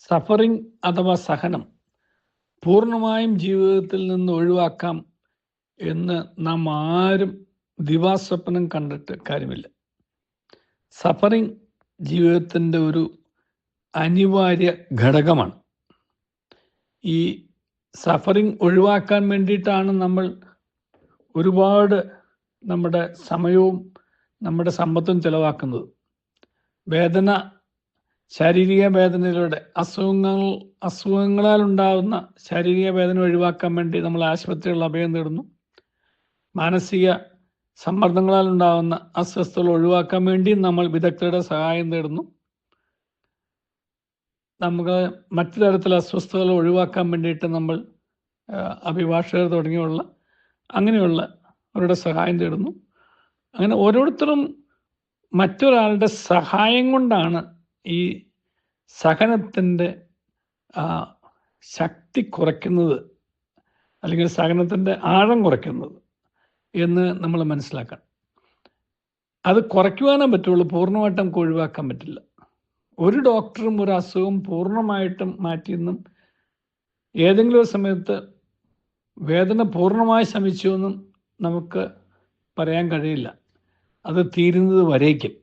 Suffering അഥവാ സഹനം പൂർണ്ണമായും ജീവിതത്തിൽ നിന്ന് ഒഴിവാക്കാം എന്ന് നാം ആരും ദിവാസ്വപ്നം കണ്ടിട്ട് കാര്യമില്ല. സഫറിംഗ് ജീവിതത്തിൻ്റെ ഒരു അനിവാര്യ ഘടകമാണ്. ഈ സഫറിംഗ് ഒഴിവാക്കാൻ വേണ്ടിയിട്ടാണ് നമ്മൾ ഒരുപാട് നമ്മുടെ സമയവും നമ്മുടെ സമ്പത്തും ചെലവാക്കുന്നത്. വേദന, ശാരീരിക വേദനയിലൂടെ അസുഖങ്ങളാൽ ഉണ്ടാകുന്ന ശാരീരിക വേദന ഒഴിവാക്കാൻ വേണ്ടി നമ്മൾ ആശുപത്രികളിൽ അഭയം തേടുന്നു. മാനസിക സമ്മർദ്ദങ്ങളാൽ ഉണ്ടാകുന്ന അസ്വസ്ഥതകൾ ഒഴിവാക്കാൻ വേണ്ടി നമ്മൾ വിദഗ്ധരുടെ സഹായം തേടുന്നു. നമുക്ക് മറ്റു തരത്തിലുള്ള അസ്വസ്ഥതകൾ ഒഴിവാക്കാൻ വേണ്ടിയിട്ട് നമ്മൾ അഭിഭാഷകർ തുടങ്ങിയുള്ള അങ്ങനെയുള്ള അവരുടെ സഹായം തേടുന്നു. അങ്ങനെ ഓരോരുത്തരും മറ്റൊരാളുടെ സഹായം കൊണ്ടാണ് ഈ സഹനത്തിൻ്റെ ശക്തി കുറയ്ക്കുന്നത്, അല്ലെങ്കിൽ സഹനത്തിൻ്റെ ആഴം കുറയ്ക്കുന്നത് എന്ന് നമ്മൾ മനസ്സിലാക്കണം. അത് കുറയ്ക്കുവാനേ പറ്റുള്ളൂ, പൂർണ്ണമായിട്ടും നമുക്ക് ഒഴിവാക്കാൻ പറ്റില്ല. ഒരു ഡോക്ടറും ഒരു അസുഖം പൂർണ്ണമായിട്ടും മാറ്റിയെന്നും ഏതെങ്കിലും ഒരു സമയത്ത് വേദന പൂർണ്ണമായി ശമിച്ചു എന്നും നമുക്ക് പറയാൻ കഴിയില്ല. അത് തീരുന്നത് വരേക്കും.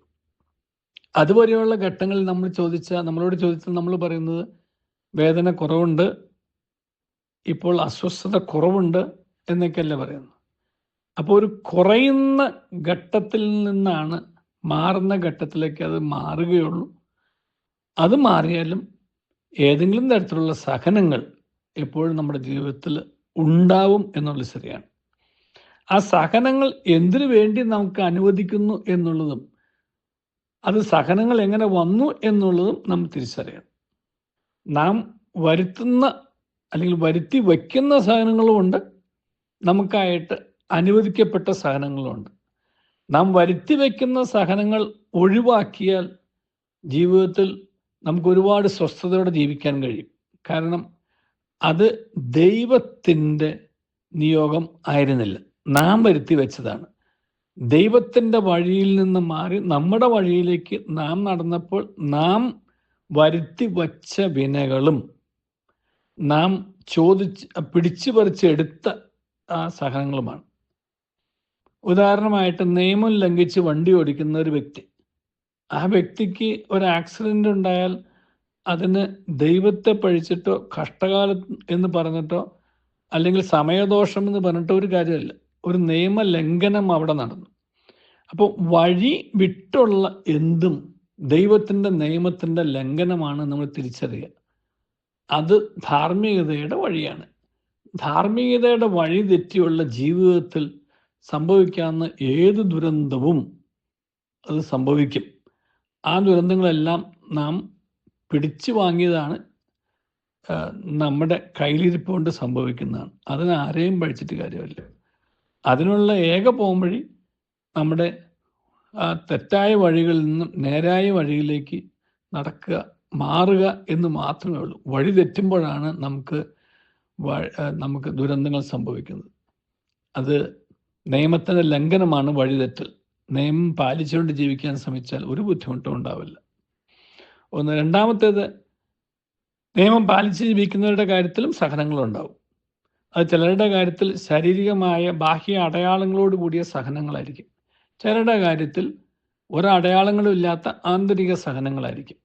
അതുവരെയുള്ള ഘട്ടങ്ങളിൽ നമ്മളോട് ചോദിച്ചാൽ നമ്മൾ പറയുന്നത് വേദന കുറവുണ്ട്, ഇപ്പോൾ അസ്വസ്ഥത കുറവുണ്ട് എന്നൊക്കെയല്ലേ പറയുന്നത്. അപ്പോൾ ഒരു കുറയുന്ന ഘട്ടത്തിൽ നിന്നാണ് മാറുന്ന ഘട്ടത്തിലേക്ക് അത് മാറുകയുള്ളൂ. അത് മാറിയാലും ഏതെങ്കിലും തരത്തിലുള്ള സഹനങ്ങൾ എപ്പോഴും നമ്മുടെ ജീവിതത്തിൽ ഉണ്ടാവും എന്നുള്ളത് ശരിയാണ്. ആ സഹനങ്ങൾ എന്തിനു വേണ്ടി നമുക്ക് അനുവദിക്കുന്നു എന്നുള്ളതും അത് സഹനങ്ങൾ എങ്ങനെ വന്നു എന്നുള്ളതും നാം തിരിച്ചറിയണം. നാം വരുത്തുന്ന അല്ലെങ്കിൽ വരുത്തി വയ്ക്കുന്ന സഹനങ്ങളുമുണ്ട്, നമുക്കായിട്ട് അനുവദിക്കപ്പെട്ട സഹനങ്ങളുമുണ്ട്. നാം വരുത്തി വയ്ക്കുന്ന സഹനങ്ങൾ ഒഴിവാക്കിയാൽ ജീവിതത്തിൽ നമുക്ക് ഒരുപാട് സ്വസ്ഥതയോടെ ജീവിക്കാൻ കഴിയും. കാരണം അത് ദൈവത്തിൻ്റെ നിയോഗം ആയിരുന്നില്ല, നാം വരുത്തി വെച്ചതാണ്. ദൈവത്തിൻ്റെ വഴിയിൽ നിന്ന് മാറി നമ്മുടെ വഴിയിലേക്ക് നാം നടന്നപ്പോൾ നാം വരുത്തി വച്ച വിനകളും നാം പിടിച്ചു പറിച്ചെടുത്ത ആ സഹനങ്ങളുമാണ്. ഉദാഹരണമായിട്ട് നിയമം ലംഘിച്ച് വണ്ടി ഓടിക്കുന്ന ഒരു വ്യക്തി, ആ വ്യക്തിക്ക് ഒരു ആക്സിഡൻ്റ് ഉണ്ടായാൽ അതിന് ദൈവത്തെ പഴിച്ചിട്ടോ കഷ്ടകാലം എന്ന് പറഞ്ഞിട്ടോ അല്ലെങ്കിൽ സമയദോഷം എന്ന് പറഞ്ഞിട്ടോ ഒരു കാര്യമല്ല, ഒരു നിയമലംഘനം അവിടെ നടന്നു. അപ്പോൾ വഴി വിട്ടുള്ള എന്തും ദൈവത്തിൻ്റെ നിയമത്തിൻ്റെ ലംഘനമാണ് നമ്മൾ തിരിച്ചറിയുക. അത് ധാർമ്മികതയുടെ വഴിയാണ്. ധാർമ്മികതയുടെ വഴി തെറ്റിയുള്ള ജീവിതത്തിൽ സംഭവിക്കാവുന്ന ഏത് ദുരന്തവും അത് സംഭവിക്കും. ആ ദുരന്തങ്ങളെല്ലാം നാം പിടിച്ചു വാങ്ങിയതാണ്, നമ്മുടെ കയ്യിലിരിപ്പ് കൊണ്ട് സംഭവിക്കുന്നതാണ്. അതിന് ആരെയും പഴിച്ചിട്ട് കാര്യമില്ല. അതിനുള്ള ഏക പോംവഴി നമ്മുടെ തെറ്റായ വഴികളിൽ നിന്നും നേരായ വഴിയിലേക്ക് നടക്കുക, മാറുക എന്ന് മാത്രമേ ഉള്ളൂ. വഴി തെറ്റുമ്പോഴാണ് നമുക്ക് ദുരന്തങ്ങൾ സംഭവിക്കുന്നത്. അത് നിയമത്തിൻ്റെ ലംഘനമാണ് വഴിതെറ്റൽ. നിയമം പാലിച്ചുകൊണ്ട് ജീവിക്കാൻ ശ്രമിച്ചാൽ ഒരു ബുദ്ധിമുട്ടും ഉണ്ടാവില്ല. രണ്ടാമത്തേത്, നിയമം പാലിച്ച് ജീവിക്കുന്നവരുടെ കാര്യത്തിലും സഹനങ്ങളുണ്ടാവും. അത് ചിലരുടെ കാര്യത്തിൽ ശാരീരികമായ ബാഹ്യ അടയാളങ്ങളോട് കൂടിയ സഹനങ്ങളായിരിക്കും. ചിലരുടെ കാര്യത്തിൽ ഒരടയാളങ്ങളും ഇല്ലാത്ത ആന്തരിക സഹനങ്ങളായിരിക്കും.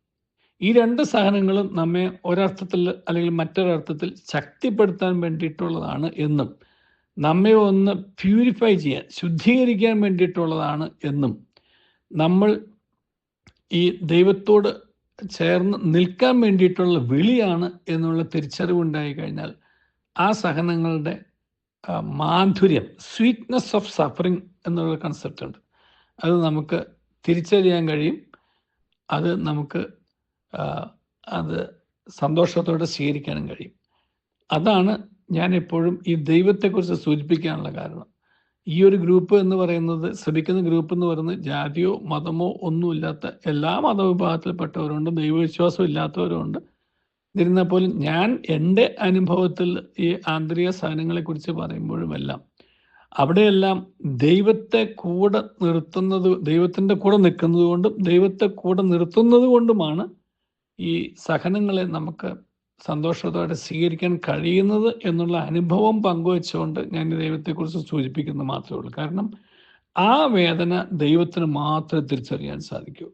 ഈ രണ്ട് സഹനങ്ങളും നമ്മെ ഒരർത്ഥത്തിൽ അല്ലെങ്കിൽ മറ്റൊരർത്ഥത്തിൽ ശക്തിപ്പെടുത്താൻ വേണ്ടിയിട്ടുള്ളതാണ് എന്നും നമ്മെ ഒന്ന് പ്യൂരിഫൈ ചെയ്യാൻ, ശുദ്ധീകരിക്കാൻ വേണ്ടിയിട്ടുള്ളതാണ് എന്നും നമ്മൾ ഈ ദൈവത്തോട് ചേർന്ന് നിൽക്കാൻ വേണ്ടിയിട്ടുള്ള വിളിയാണ് എന്നുള്ള തിരിച്ചറിവുണ്ടായി കഴിഞ്ഞാൽ ആ സഹനങ്ങളുടെ മാധുര്യം, സ്വീറ്റ്നെസ് ഓഫ് സഫറിങ് എന്നുള്ള കൺസെപ്റ്റ് ഉണ്ട്. അത് നമുക്ക് തിരിച്ചറിയാൻ കഴിയും. അത് നമുക്ക് അത് സന്തോഷത്തോടെ സ്വീകരിക്കാനും കഴിയും. അതാണ് ഞാൻ എപ്പോഴും ഈ ദൈവത്തെക്കുറിച്ച് സൂചിപ്പിക്കാനുള്ള കാരണം. ഈ ഒരു ഗ്രൂപ്പ് എന്ന് പറയുന്നത്, ശ്രമിക്കുന്ന ഗ്രൂപ്പ് എന്ന് പറയുന്നത് ജാതിയോ മതമോ ഒന്നുമില്ലാത്ത എല്ലാ മതവിഭാഗത്തിൽപ്പെട്ടവരുണ്ട്, ദൈവവിശ്വാസം ഇല്ലാത്തവരുണ്ട്. എന്നിരുന്നാൽ പോലും ഞാൻ എൻ്റെ അനുഭവത്തിൽ ഈ ആന്തരിക സാധനങ്ങളെക്കുറിച്ച് പറയുമ്പോഴുമെല്ലാം അവിടെയെല്ലാം ദൈവത്തെ കൂടെ നിർത്തുന്നത്, ദൈവത്തിൻ്റെ കൂടെ നിൽക്കുന്നത് കൊണ്ടും ദൈവത്തെ കൂടെ നിർത്തുന്നത് കൊണ്ടുമാണ് ഈ സഹനങ്ങളെ നമുക്ക് സന്തോഷത്തോടെ സ്വീകരിക്കാൻ കഴിയുന്നത് എന്നുള്ള അനുഭവം പങ്കുവെച്ചുകൊണ്ട് ഞാൻ ഈ ദൈവത്തെക്കുറിച്ച് സൂചിപ്പിക്കുന്നത് മാത്രമേ ഉള്ളൂ. കാരണം ആ വേദന ദൈവത്തിന് മാത്രമേ തിരിച്ചറിയാൻ സാധിക്കൂ.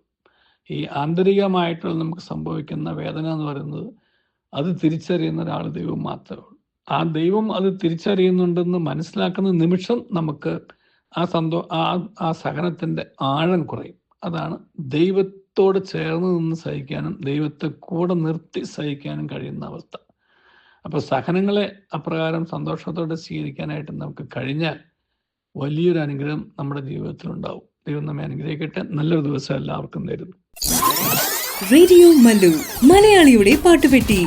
ഈ ആന്തരികമായിട്ടുള്ള നമുക്ക് സംഭവിക്കുന്ന വേദന എന്ന് പറയുന്നത് അത് തിരിച്ചറിയുന്ന ഒരാൾ ദൈവം മാത്രമേ ഉള്ളൂ. ആ ദൈവം അത് തിരിച്ചറിയുന്നുണ്ടെന്ന് മനസ്സിലാക്കുന്ന നിമിഷം നമുക്ക് ആ സഹനത്തിൻ്റെ ആഴം കുറയും. അതാണ് ദൈവത്തോട് ചേർന്ന് നിന്ന് സഹിക്കാനും ദൈവത്തെ കൂടെ നിർത്തി സഹിക്കാനും കഴിയുന്ന അവസ്ഥ. അപ്പോൾ സഹനങ്ങളെ അപ്രകാരം സന്തോഷത്തോടെ സ്വീകരിക്കാനായിട്ട് നമുക്ക് കഴിഞ്ഞാൽ വലിയൊരു അനുഗ്രഹം നമ്മുടെ ജീവിതത്തിലുണ്ടാവും. ദൈവം നമ്മെ അനുഗ്രഹിക്കട്ടെ. നല്ലൊരു ദിവസം എല്ലാവർക്കും നേരുന്നു. റേഡിയോ മല്ലു, മലയാളിയുടെ പാട്ടുപെട്ടി.